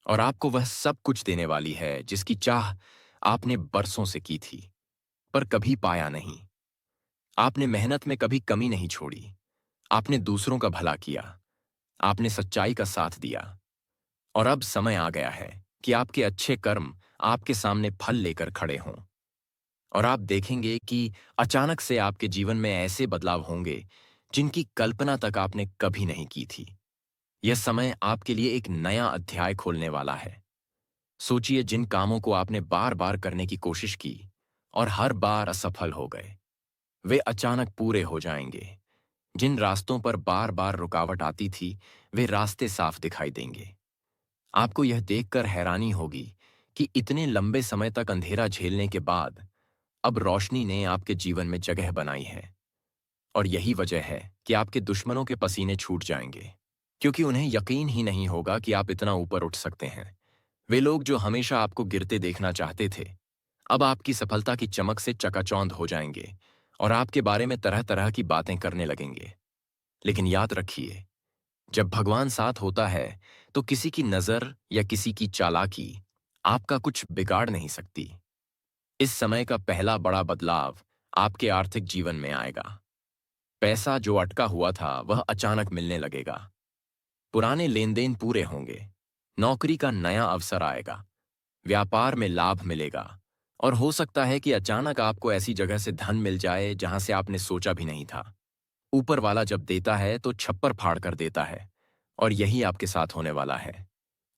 और आपको वह सब कुछ देने वाली है जिसकी चाह आपने बरसों से की थी, पर कभी पाया नहीं। आपने मेहनत में कभी कमी नहीं छोड़ी, आपने दूसरों का भला किया, आपने सच्चाई का साथ दिया, और अब समय आ गया है कि आपके अच्छे कर्म आपके सामने फल लेकर खड़े हों। और आप देखेंगे कि अचानक से आपके जीवन में ऐसे बदलाव होंगे जिनकी कल्पना तक आपने कभी नहीं की थी। यह समय आपके लिए एक नया अध्याय खोलने वाला है। सोचिए, जिन कामों को आपने बार बार करने की कोशिश की और हर बार असफल हो गए, वे अचानक पूरे हो जाएंगे। जिन रास्तों पर बार बार रुकावट आती थी, वे रास्ते साफ दिखाई देंगे। आपको यह देखकर हैरानी होगी कि इतने लंबे समय तक अंधेरा झेलने के बाद अब रोशनी ने आपके जीवन में जगह बनाई है। और यही वजह है कि आपके दुश्मनों के पसीने छूट जाएंगे, क्योंकि उन्हें यकीन ही नहीं होगा कि आप इतना ऊपर उठ सकते हैं। वे लोग जो हमेशा आपको गिरते देखना चाहते थे, अब आपकी सफलता की चमक से चकाचौंध हो जाएंगे और आपके बारे में तरह तरह की बातें करने लगेंगे। लेकिन याद रखिए, जब भगवान साथ होता है तो किसी की नजर या किसी की चालाकी आपका कुछ बिगाड़ नहीं सकती। इस समय का पहला बड़ा बदलाव आपके आर्थिक जीवन में आएगा। पैसा जो अटका हुआ था वह अचानक मिलने लगेगा। पुराने लेन देन पूरे होंगे। नौकरी का नया अवसर आएगा। व्यापार में लाभ मिलेगा। और हो सकता है कि अचानक आपको ऐसी जगह से धन मिल जाए जहां से आपने सोचा भी नहीं था। ऊपर वाला जब देता है तो छप्पर फाड़ कर देता है। और यही आपके साथ होने वाला है।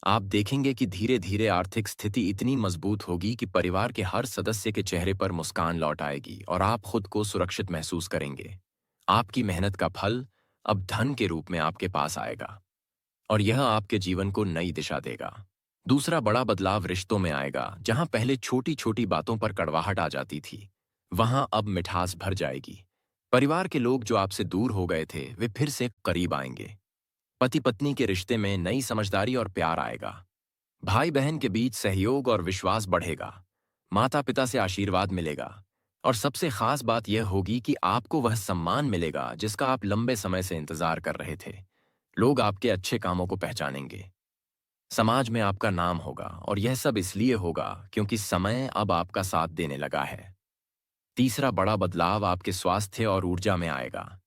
आप देखेंगे कि धीरे धीरे आर्थिक स्थिति इतनी मजबूत होगी कि परिवार के हर सदस्य के चेहरे पर मुस्कान लौट आएगी और आप खुद को सुरक्षित महसूस करेंगे। आपकी मेहनत का फल अब धन के रूप में आपके पास आएगा और यह आपके जीवन को नई दिशा देगा। दूसरा बड़ा बदलाव रिश्तों में आएगा। जहां पहले छोटी छोटी बातों पर कड़वाहट आ जाती थी, वहां अब मिठास भर जाएगी। परिवार के लोग जो आपसे दूर हो गए थे वे फिर से करीब आएंगे। पति पत्नी के रिश्ते में नई समझदारी और प्यार आएगा। भाई बहन के बीच सहयोग और विश्वास बढ़ेगा। माता पिता से आशीर्वाद मिलेगा। और सबसे खास बात यह होगी कि आपको वह सम्मान मिलेगा जिसका आप लंबे समय से इंतजार कर रहे थे। लोग आपके अच्छे कामों को पहचानेंगे। समाज में आपका नाम होगा और यह सब इसलिए होगा क्योंकि समय अब आपका साथ देने लगा है। तीसरा बड़ा बदलाव आपके स्वास्थ्य और ऊर्जा में आएगा।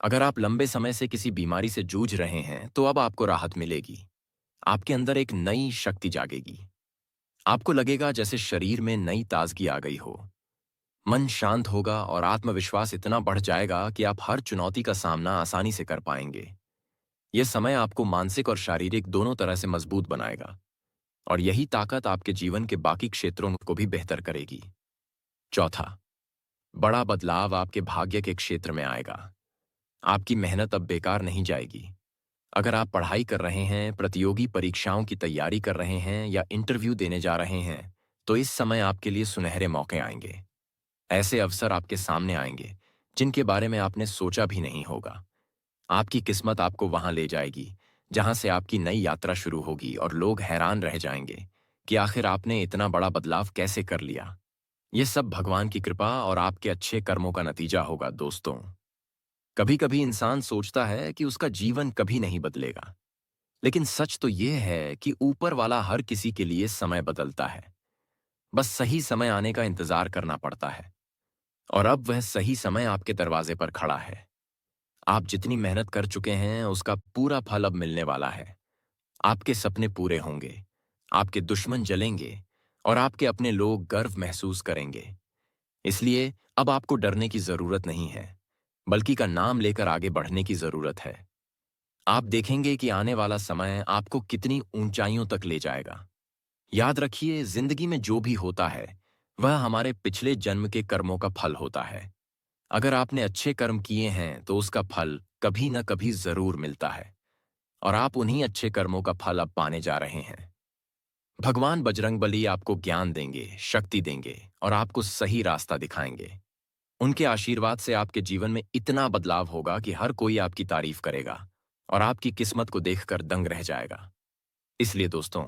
अगर आप लंबे समय से किसी बीमारी से जूझ रहे हैं तो अब आपको राहत मिलेगी। आपके अंदर एक नई शक्ति जागेगी। आपको लगेगा जैसे शरीर में नई ताजगी आ गई हो। मन शांत होगा और आत्मविश्वास इतना बढ़ जाएगा कि आप हर चुनौती का सामना आसानी से कर पाएंगे। यह समय आपको मानसिक और शारीरिक दोनों तरह से मजबूत बनाएगा और यही ताकत आपके जीवन के बाकी क्षेत्रों को भी बेहतर करेगी। चौथा बड़ा बदलाव आपके भाग्य के क्षेत्र में आएगा। आपकी मेहनत अब बेकार नहीं जाएगी। अगर आप पढ़ाई कर रहे हैं, प्रतियोगी परीक्षाओं की तैयारी कर रहे हैं या इंटरव्यू देने जा रहे हैं, तो इस समय आपके लिए सुनहरे मौके आएंगे। ऐसे अवसर आपके सामने आएंगे जिनके बारे में आपने सोचा भी नहीं होगा। आपकी किस्मत आपको वहां ले जाएगी जहां से आपकी नई यात्रा शुरू होगी और लोग हैरान रह जाएंगे कि आखिर आपने इतना बड़ा बदलाव कैसे कर लिया। यह सब भगवान की कृपा और आपके अच्छे कर्मों का नतीजा होगा दोस्तों। कभी कभी इंसान सोचता है कि उसका जीवन कभी नहीं बदलेगा, लेकिन सच तो यह है कि ऊपर वाला हर किसी के लिए समय बदलता है। बस सही समय आने का इंतजार करना पड़ता है। और अब वह सही समय आपके दरवाजे पर खड़ा है। आप जितनी मेहनत कर चुके हैं उसका पूरा फल अब मिलने वाला है। आपके सपने पूरे होंगे। आपके दुश्मन जलेंगे और आपके अपने लोग गर्व महसूस करेंगे। इसलिए अब आपको डरने की जरूरत नहीं है, बल्कि का नाम लेकर आगे बढ़ने की जरूरत है। आप देखेंगे कि आने वाला समय आपको कितनी ऊंचाइयों तक ले जाएगा। याद रखिए, जिंदगी में जो भी होता है वह हमारे पिछले जन्म के कर्मों का फल होता है। अगर आपने अच्छे कर्म किए हैं तो उसका फल कभी न कभी जरूर मिलता है और आप उन्हीं अच्छे कर्मों का फल अब पाने जा रहे हैं। भगवान बजरंगबली आपको ज्ञान देंगे, शक्ति देंगे और आपको सही रास्ता दिखाएंगे। उनके आशीर्वाद से आपके जीवन में इतना बदलाव होगा कि हर कोई आपकी तारीफ करेगा और आपकी किस्मत को देखकर दंग रह जाएगा। इसलिए दोस्तों,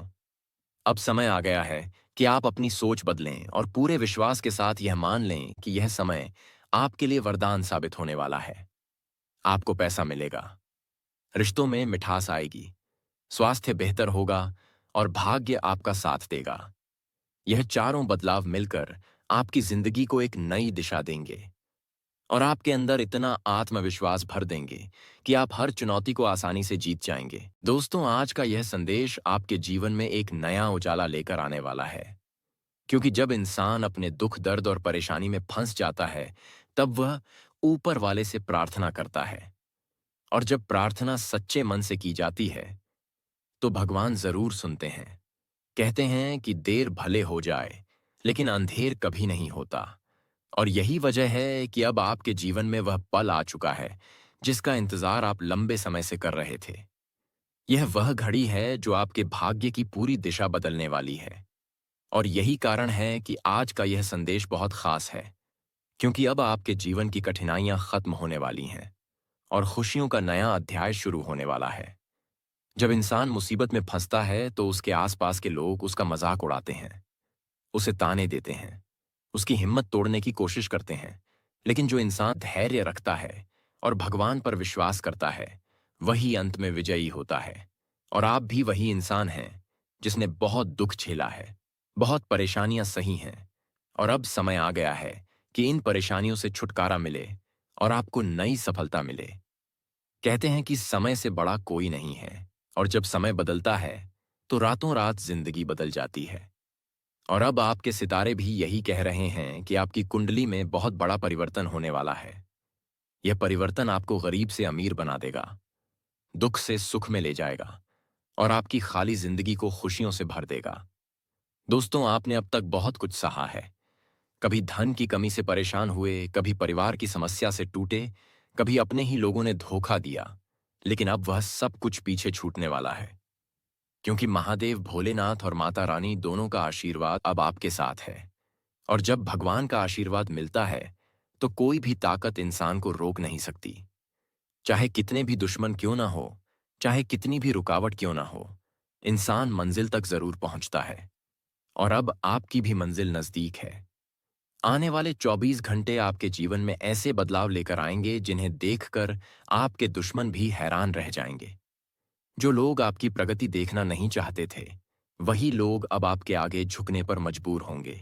अब समय आ गया है कि आप अपनी सोच बदलें और पूरे विश्वास के साथ यह मान लें कि यह समय आपके लिए वरदान साबित होने वाला है। आपको पैसा मिलेगा, रिश्तों में मिठास आएगी, स्वास्थ्य बेहतर होगा और भाग्य आपका साथ देगा। यह चारों बदलाव मिलकर आपकी जिंदगी को एक नई दिशा देंगे और आपके अंदर इतना आत्मविश्वास भर देंगे कि आप हर चुनौती को आसानी से जीत जाएंगे। दोस्तों, आज का यह संदेश आपके जीवन में एक नया उजाला लेकर आने वाला है, क्योंकि जब इंसान अपने दुख, दर्द और परेशानी में फंस जाता है, तब वह ऊपर वाले से प्रार्थना करता है। और जब प्रार्थना सच्चे मन से की जाती है, तो भगवान जरूर सुनते हैं। कहते हैं कि देर भले हो जाए, लेकिन अंधेर कभी नहीं होता। और यही वजह है कि अब आपके जीवन में वह पल आ चुका है जिसका इंतजार आप लंबे समय से कर रहे थे। यह वह घड़ी है जो आपके भाग्य की पूरी दिशा बदलने वाली है। और यही कारण है कि आज का यह संदेश बहुत खास है, क्योंकि अब आपके जीवन की कठिनाइयां खत्म होने वाली हैं और खुशियों का नया अध्याय शुरू होने वाला है। जब इंसान मुसीबत में फंसता है तो उसके आसपास के लोग उसका मजाक उड़ाते हैं, उसे ताने देते हैं, उसकी हिम्मत तोड़ने की कोशिश करते हैं। लेकिन जो इंसान धैर्य रखता है और भगवान पर विश्वास करता है, वही अंत में विजयी होता है। और आप भी वही इंसान हैं जिसने बहुत दुख झेला है, बहुत परेशानियां सही हैं, और अब समय आ गया है कि इन परेशानियों से छुटकारा मिले और आपको नई सफलता मिले। कहते हैं कि समय से बड़ा कोई नहीं है, और जब समय बदलता है तो रातों रात जिंदगी बदल जाती है। और अब आपके सितारे भी यही कह रहे हैं कि आपकी कुंडली में बहुत बड़ा परिवर्तन होने वाला है। यह परिवर्तन आपको गरीब से अमीर बना देगा, दुख से सुख में ले जाएगा और आपकी खाली जिंदगी को खुशियों से भर देगा। दोस्तों, आपने अब तक बहुत कुछ सहा है। कभी धन की कमी से परेशान हुए, कभी परिवार की समस्या से टूटे, कभी अपने ही लोगों ने धोखा दिया। लेकिन अब वह सब कुछ पीछे छूटने वाला है, क्योंकि महादेव भोलेनाथ और माता रानी दोनों का आशीर्वाद अब आपके साथ है। और जब भगवान का आशीर्वाद मिलता है तो कोई भी ताकत इंसान को रोक नहीं सकती। चाहे कितने भी दुश्मन क्यों ना हो, चाहे कितनी भी रुकावट क्यों ना हो, इंसान मंजिल तक जरूर पहुंचता है। और अब आपकी भी मंजिल नजदीक है। आने वाले 24 घंटे आपके जीवन में ऐसे बदलाव लेकर आएंगे जिन्हें देखकर आपके दुश्मन भी हैरान रह जाएंगे। जो लोग आपकी प्रगति देखना नहीं चाहते थे, वही लोग अब आपके आगे झुकने पर मजबूर होंगे।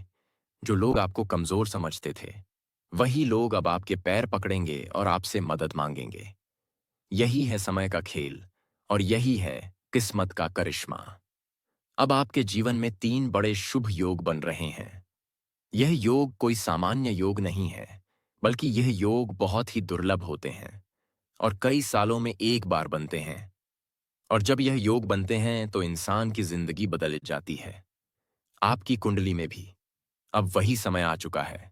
जो लोग आपको कमजोर समझते थे, वही लोग अब आपके पैर पकड़ेंगे और आपसे मदद मांगेंगे। यही है समय का खेल, और यही है किस्मत का करिश्मा। अब आपके जीवन में 3 बड़े शुभ योग बन रहे हैं। यह योग कोई सामान्य योग नहीं है, बल्कि यह योग बहुत ही दुर्लभ होते हैं और कई सालों में एक बार बनते हैं। और जब यह योग बनते हैं तो इंसान की जिंदगी बदल जाती है। आपकी कुंडली में भी अब वही समय आ चुका है।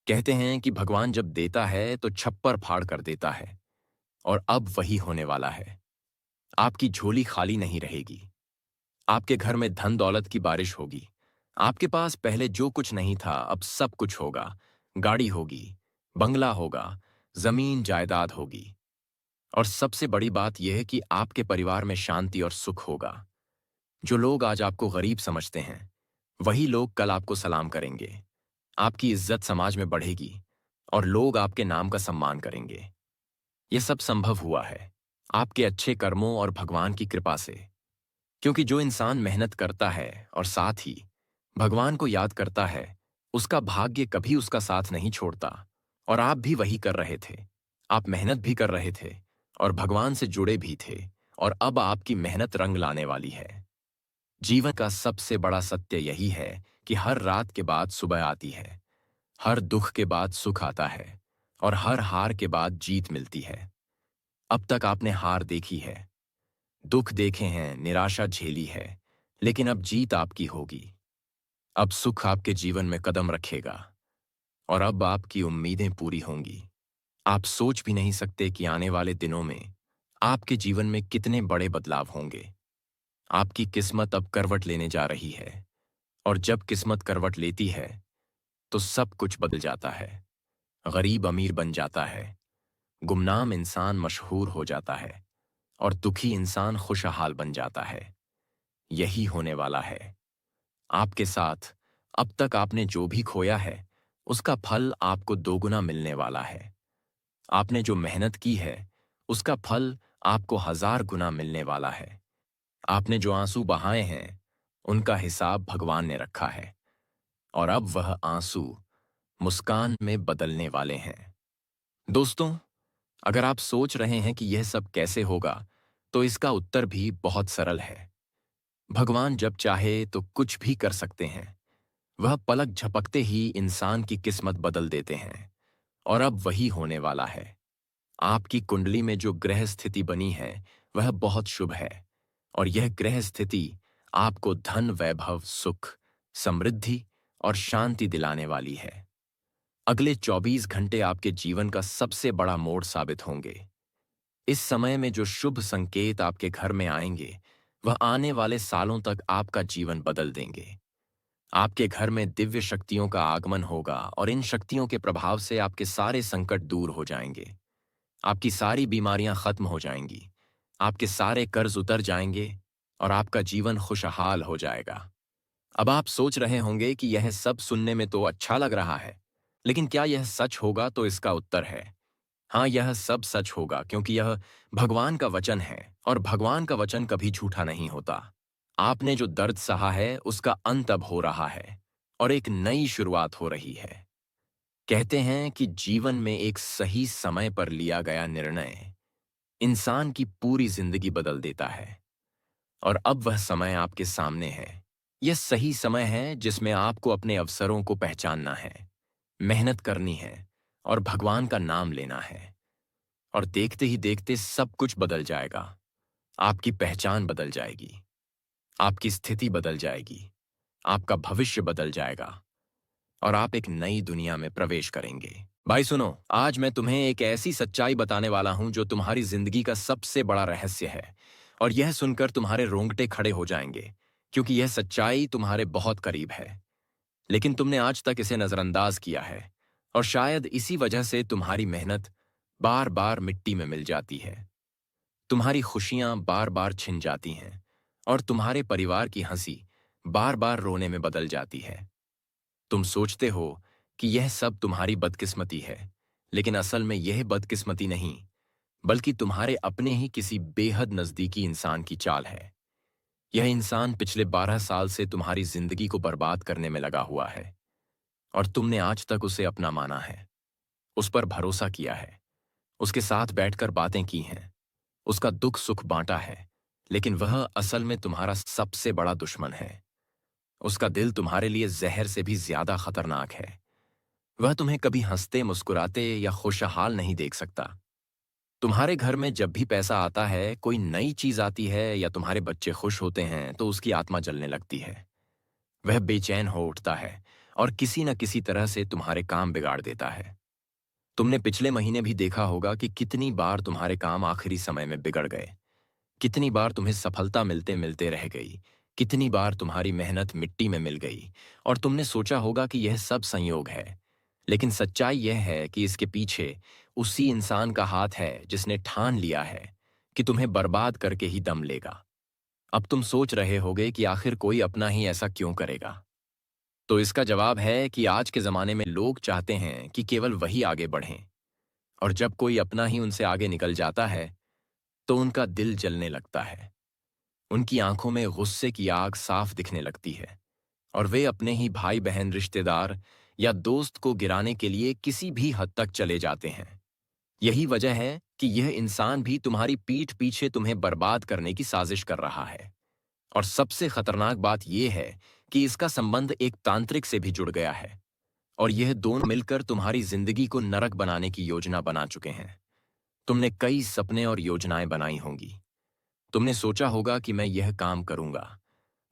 कहते हैं कि भगवान जब देता है तो छप्पर फाड़ कर देता है, और अब वही होने वाला है। आपकी झोली खाली नहीं रहेगी। आपके घर में धन दौलत की बारिश होगी। आपके पास पहले जो कुछ नहीं था अब सब कुछ होगा। गाड़ी होगी, बंगला होगा, जमीन जायदाद होगी। और सबसे बड़ी बात यह है कि आपके परिवार में शांति और सुख होगा। जो लोग आज आपको गरीब समझते हैं, वही लोग कल आपको सलाम करेंगे। आपकी इज्जत समाज में बढ़ेगी और लोग आपके नाम का सम्मान करेंगे। यह सब संभव हुआ है आपके अच्छे कर्मों और भगवान की कृपा से। क्योंकि जो इंसान मेहनत करता है और साथ ही भगवान को याद करता है, उसका भाग्य कभी उसका साथ नहीं छोड़ता। और आप भी वही कर रहे थे। आप मेहनत भी कर रहे थे और भगवान से जुड़े भी थे, और अब आपकी मेहनत रंग लाने वाली है। जीवन का सबसे बड़ा सत्य यही है कि हर रात के बाद सुबह आती है, हर दुख के बाद सुख आता है, और हर हार के बाद जीत मिलती है। अब तक आपने हार देखी है, दुख देखे हैं, निराशा झेली है, लेकिन अब जीत आपकी होगी। अब सुख आपके जीवन में कदम रखेगा, और अब आपकी उम्मीदें पूरी होंगी। आप सोच भी नहीं सकते कि आने वाले दिनों में आपके जीवन में कितने बड़े बदलाव होंगे। आपकी किस्मत अब करवट लेने जा रही है, और जब किस्मत करवट लेती है तो सब कुछ बदल जाता है। गरीब अमीर बन जाता है, गुमनाम इंसान मशहूर हो जाता है, और दुखी इंसान खुशहाल बन जाता है। यही होने वाला है आपके साथ। अब तक आपने जो भी खोया है, उसका फल आपको दोगुना मिलने वाला है। आपने जो मेहनत की है, उसका फल आपको 1000 गुना मिलने वाला है। आपने जो आंसू बहाए हैं, उनका हिसाब भगवान ने रखा है, और अब वह आंसू मुस्कान में बदलने वाले हैं। दोस्तों, अगर आप सोच रहे हैं कि यह सब कैसे होगा, तो इसका उत्तर भी बहुत सरल है। भगवान जब चाहे तो कुछ भी कर सकते हैं। वह पलक झपकते ही इंसान की किस्मत बदल देते हैं, और अब वही होने वाला है। आपकी कुंडली में जो ग्रह स्थिति बनी है, वह बहुत शुभ है, और यह ग्रह स्थिति आपको धन, वैभव, सुख, समृद्धि और शांति दिलाने वाली है। अगले 24 घंटे आपके जीवन का सबसे बड़ा मोड़ साबित होंगे। इस समय में जो शुभ संकेत आपके घर में आएंगे, वह आने वाले सालों तक आपका जीवन बदल देंगे। आपके घर में दिव्य शक्तियों का आगमन होगा, और इन शक्तियों के प्रभाव से आपके सारे संकट दूर हो जाएंगे। आपकी सारी बीमारियां खत्म हो जाएंगी, आपके सारे कर्ज उतर जाएंगे, और आपका जीवन खुशहाल हो जाएगा। अब आप सोच रहे होंगे कि यह सब सुनने में तो अच्छा लग रहा है, लेकिन क्या यह सच होगा? तो इसका उत्तर है हाँ, यह सब सच होगा, क्योंकि यह भगवान का वचन है और भगवान का वचन कभी झूठा नहीं होता। आपने जो दर्द सहा है उसका अंत अब हो रहा है और एक नई शुरुआत हो रही है। कहते हैं कि जीवन में एक सही समय पर लिया गया निर्णय इंसान की पूरी जिंदगी बदल देता है। और अब वह समय आपके सामने है। यह सही समय है जिसमें आपको अपने अवसरों को पहचानना है, मेहनत करनी है और भगवान का नाम लेना है। और देखते ही देखते सब कुछ बदल जाएगा। आपकी पहचान बदल जाएगी, आपकी स्थिति बदल जाएगी, आपका भविष्य बदल जाएगा और आप एक नई दुनिया में प्रवेश करेंगे। भाई सुनो, आज मैं तुम्हें एक ऐसी सच्चाई बताने वाला हूं जो तुम्हारी जिंदगी का सबसे बड़ा रहस्य है। और यह सुनकर तुम्हारे रोंगटे खड़े हो जाएंगे, क्योंकि यह सच्चाई तुम्हारे बहुत करीब है, लेकिन तुमने आज तक इसे नजरअंदाज किया है। और शायद इसी वजह से तुम्हारी मेहनत बार बार मिट्टी में मिल जाती है, तुम्हारी खुशियां बार बार छिन जाती हैं और तुम्हारे परिवार की हंसी बार बार रोने में बदल जाती है। तुम सोचते हो कि यह सब तुम्हारी बदकिस्मती है, लेकिन असल में यह बदकिस्मती नहीं, बल्कि तुम्हारे अपने ही किसी बेहद नजदीकी इंसान की चाल है। यह इंसान पिछले 12 साल से तुम्हारी जिंदगी को बर्बाद करने में लगा हुआ है और तुमने आज तक उसे अपना माना है, उस पर भरोसा किया है, उसके साथ बैठकर बातें की हैं, उसका दुख सुख बांटा है। लेकिन वह असल में तुम्हारा सबसे बड़ा दुश्मन है। उसका दिल तुम्हारे लिए जहर से भी ज्यादा खतरनाक है। वह तुम्हें कभी हंसते मुस्कुराते या खुशहाल नहीं देख सकता। तुम्हारे घर में जब भी पैसा आता है, कोई नई चीज आती है या तुम्हारे बच्चे खुश होते हैं, तो उसकी आत्मा जलने लगती है। वह बेचैन हो उठता है और किसी न किसी तरह से तुम्हारे काम बिगाड़ देता है। तुमने पिछले महीने भी देखा होगा कि कितनी बार तुम्हारे काम आखिरी समय में बिगड़ गए, कितनी बार तुम्हें सफलता मिलते मिलते रह गई, कितनी बार तुम्हारी मेहनत मिट्टी में मिल गई। और तुमने सोचा होगा कि यह सब संयोग है, लेकिन सच्चाई यह है कि इसके पीछे उसी इंसान का हाथ है जिसने ठान लिया है कि तुम्हें बर्बाद करके ही दम लेगा। अब तुम सोच रहे होगे कि आखिर कोई अपना ही ऐसा क्यों करेगा। तो इसका जवाब है कि आज के जमाने में लोग चाहते हैं कि केवल वही आगे बढ़ें, और जब कोई अपना ही उनसे आगे निकल जाता है तो उनका दिल जलने लगता है। उनकी आंखों में गुस्से की आग साफ दिखने लगती है और वे अपने ही भाई बहन, रिश्तेदार या दोस्त को गिराने के लिए किसी भी हद तक चले जाते हैं। यही वजह है कि यह इंसान भी तुम्हारी पीठ पीछे तुम्हें बर्बाद करने की साजिश कर रहा है। और सबसे खतरनाक बात यह है कि इसका संबंध एक तांत्रिक से भी जुड़ गया है और यह दोनों मिलकर तुम्हारी जिंदगी को नरक बनाने की योजना बना चुके हैं। तुमने कई सपने और योजनाएं बनाई होंगी। तुमने सोचा होगा कि मैं यह काम करूंगा,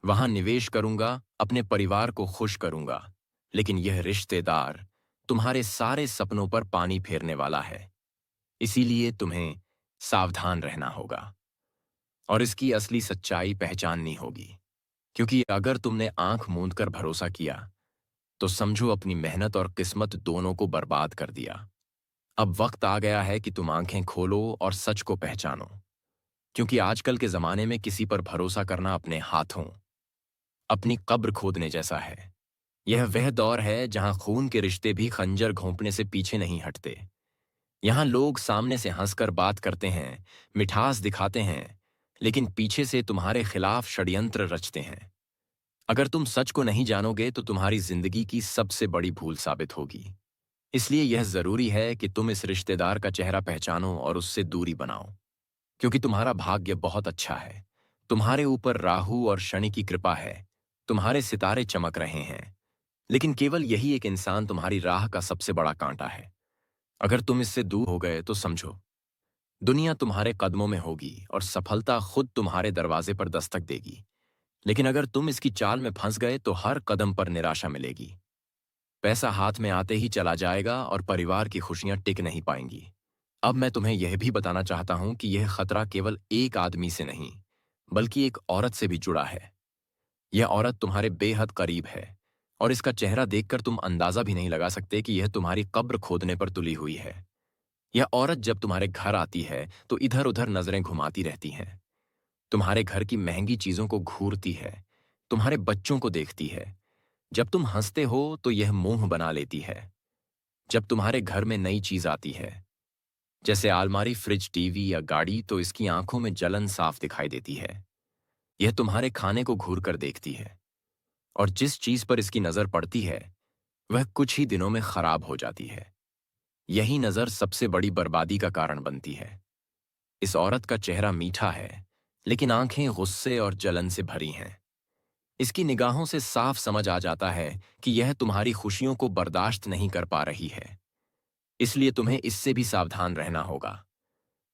वहां निवेश करूंगा, अपने परिवार को खुश करूंगा। लेकिन यह रिश्तेदार तुम्हारे सारे सपनों पर पानी फेरने वाला है। इसीलिए तुम्हें सावधान रहना होगा और इसकी असली सच्चाई पहचाननी होगी। क्योंकि अगर तुमने आंख मूंद कर भरोसा किया, तो समझो अपनी मेहनत और किस्मत दोनों को बर्बाद कर दिया। अब वक्त आ गया है कि तुम आंखें खोलो और सच को पहचानो, क्योंकि आजकल के जमाने में किसी पर भरोसा करना अपने हाथों अपनी कब्र खोदने जैसा है। यह वह दौर है जहां खून के रिश्ते भी खंजर घोंपने से पीछे नहीं हटते। यहां लोग सामने से हंसकर बात करते हैं, मिठास दिखाते हैं, लेकिन पीछे से तुम्हारे खिलाफ षड्यंत्र रचते हैं। अगर तुम सच को नहीं जानोगे तो तुम्हारी जिंदगी की सबसे बड़ी भूल साबित होगी। इसलिए यह जरूरी है कि तुम इस रिश्तेदार का चेहरा पहचानो और उससे दूरी बनाओ, क्योंकि तुम्हारा भाग्य बहुत अच्छा है। तुम्हारे ऊपर राहु और शनि की कृपा है, तुम्हारे सितारे चमक रहे हैं। लेकिन केवल यही एक इंसान तुम्हारी राह का सबसे बड़ा कांटा है। अगर तुम इससे दूर हो गए तो समझो, दुनिया तुम्हारे कदमों में होगी और सफलता खुद तुम्हारे दरवाजे पर दस्तक देगी। लेकिन अगर तुम इसकी चाल में फंस गए तो हर कदम पर निराशा मिलेगी। पैसा हाथ में आते ही चला जाएगा और परिवार की खुशियां टिक नहीं पाएंगी। अब मैं तुम्हें यह भी बताना चाहता हूं कि यह खतरा केवल एक आदमी से नहीं, बल्कि एक औरत से भी जुड़ा है। यह औरत तुम्हारे बेहद करीब है और इसका चेहरा देखकर तुम अंदाजा भी नहीं लगा सकते कि यह तुम्हारी कब्र खोदने पर तुली हुई है। यह औरत जब तुम्हारे घर आती है तो इधर उधर नजरें घुमाती रहती हैं, तुम्हारे घर की महंगी चीजों को घूरती है, तुम्हारे बच्चों को देखती है। जब तुम हंसते हो तो यह मुंह बना लेती है, जब तुम्हारे घर में नई चीज आती है, जैसे अलमारी, फ्रिज, टीवी या गाड़ी, तो इसकी आंखों में जलन साफ दिखाई देती है। यह तुम्हारे खाने को घूर कर देखती है, और जिस चीज पर इसकी नजर पड़ती है वह कुछ ही दिनों में खराब हो जाती है। यही नजर सबसे बड़ी बर्बादी का कारण बनती है। इस औरत का चेहरा मीठा है, लेकिन आंखें गुस्से और जलन से भरी हैं। इसकी निगाहों से साफ समझ आ जाता है कि यह तुम्हारी खुशियों को बर्दाश्त नहीं कर पा रही है। इसलिए तुम्हें इससे भी सावधान रहना होगा,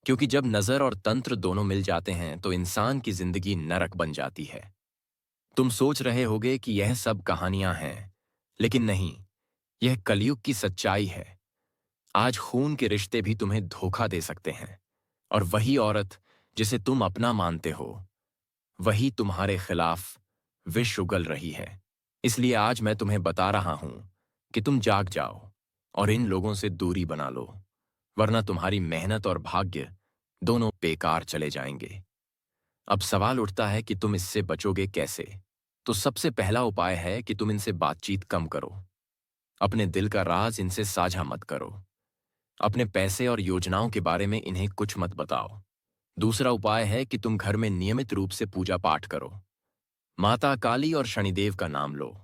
क्योंकि जब नजर और तंत्र दोनों मिल जाते हैं तो इंसान की जिंदगी नरक बन जाती है। तुम सोच रहे होगे कि यह सब कहानियां हैं, लेकिन नहीं, यह कलयुग की सच्चाई है। आज खून के रिश्ते भी तुम्हें धोखा दे सकते हैं, और वही औरत जिसे तुम अपना मानते हो, वही तुम्हारे खिलाफ विष उगल रही है। इसलिए आज मैं तुम्हें बता रहा हूं कि तुम जाग जाओ और इन लोगों से दूरी बना लो, वरना तुम्हारी मेहनत और भाग्य दोनों बेकार चले जाएंगे। अब सवाल उठता है कि तुम इससे बचोगे कैसे। तो सबसे पहला उपाय है कि तुम इनसे बातचीत कम करो। अपने दिल का राज इनसे साझा मत करो। अपने पैसे और योजनाओं के बारे में इन्हें कुछ मत बताओ। दूसरा उपाय है कि तुम घर में नियमित रूप से पूजा पाठ करो। माता काली और शनिदेव का नाम लो।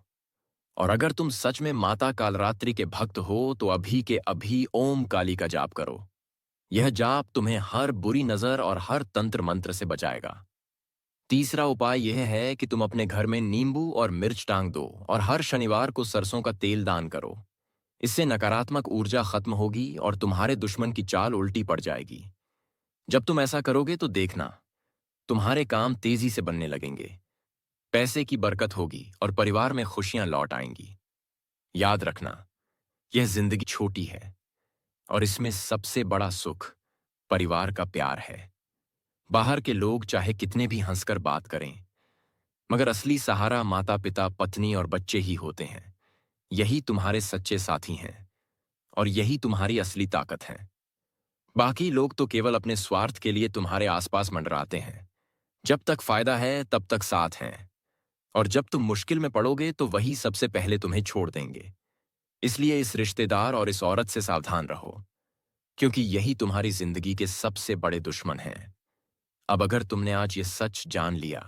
और अगर तुम सच में माता कालरात्रि के भक्त हो तो अभी के अभी ओम काली का जाप करो। यह जाप तुम्हें हर बुरी नजर और हर तंत्र मंत्र से बचाएगा। तीसरा उपाय यह है कि तुम अपने घर में नींबू और मिर्च टांग दो और हर शनिवार को सरसों का तेल दान करो। इससे नकारात्मक ऊर्जा खत्म होगी और तुम्हारे दुश्मन की चाल उल्टी पड़ जाएगी। जब तुम ऐसा करोगे तो देखना, तुम्हारे काम तेजी से बनने लगेंगे, पैसे की बरकत होगी और परिवार में खुशियां लौट आएंगी। याद रखना, यह जिंदगी छोटी है और इसमें सबसे बड़ा सुख परिवार का प्यार है। बाहर के लोग चाहे कितने भी हंसकर बात करें, मगर असली सहारा माता पिता, पत्नी और बच्चे ही होते हैं। यही तुम्हारे सच्चे साथी हैं और यही तुम्हारी असली ताकत है। बाकी लोग तो केवल अपने स्वार्थ के लिए तुम्हारे आसपास मंडराते हैं। जब तक फायदा है तब तक साथ हैं, और जब तुम मुश्किल में पड़ोगे तो वही सबसे पहले तुम्हें छोड़ देंगे। इसलिए इस रिश्तेदार और इस औरत से सावधान रहो, क्योंकि यही तुम्हारी जिंदगी के सबसे बड़े दुश्मन हैं। अब अगर तुमने आज ये सच जान लिया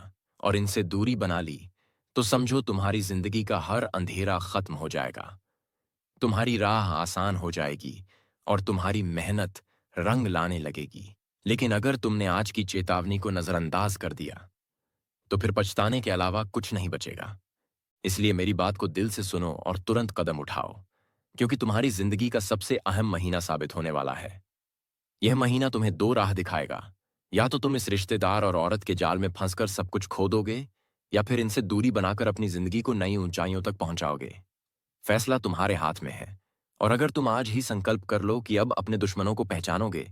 और इनसे दूरी बना ली, तो समझो तुम्हारी जिंदगी का हर अंधेरा खत्म हो जाएगा। तुम्हारी राह आसान हो जाएगी और तुम्हारी मेहनत रंग लाने लगेगी। लेकिन अगर तुमने आज की चेतावनी को नजरअंदाज कर दिया, तो फिर पछताने के अलावा कुछ नहीं बचेगा। इसलिए मेरी बात को दिल से सुनो और तुरंत कदम उठाओ, क्योंकि तुम्हारी जिंदगी का सबसे अहम महीना साबित होने वाला है। यह महीना तुम्हें दो राह दिखाएगा। या तो तुम इस रिश्तेदार और औरत के जाल में फंसकर सब कुछ खो दोगे, या फिर इनसे दूरी बनाकर अपनी जिंदगी को नई ऊंचाइयों तक पहुंचाओगे। फैसला तुम्हारे हाथ में है। और अगर तुम आज ही संकल्प कर लो कि अब अपने दुश्मनों को पहचानोगे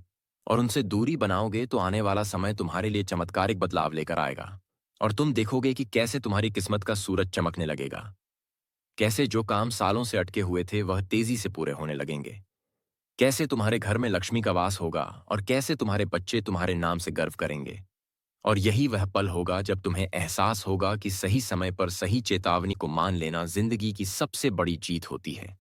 और उनसे दूरी बनाओगे, तो आने वाला समय तुम्हारे लिए चमत्कारिक बदलाव लेकर आएगा। और तुम देखोगे कि कैसे तुम्हारी किस्मत का सूरज चमकने लगेगा। कैसे जो काम सालों से अटके हुए थे वह तेजी से पूरे होने लगेंगे। कैसे तुम्हारे घर में लक्ष्मी का वास होगा और कैसे तुम्हारे बच्चे तुम्हारे नाम से गर्व करेंगे। और यही वह पल होगा जब तुम्हें एहसास होगा कि सही समय पर सही चेतावनी को मान लेना जिंदगी की सबसे बड़ी जीत होती है।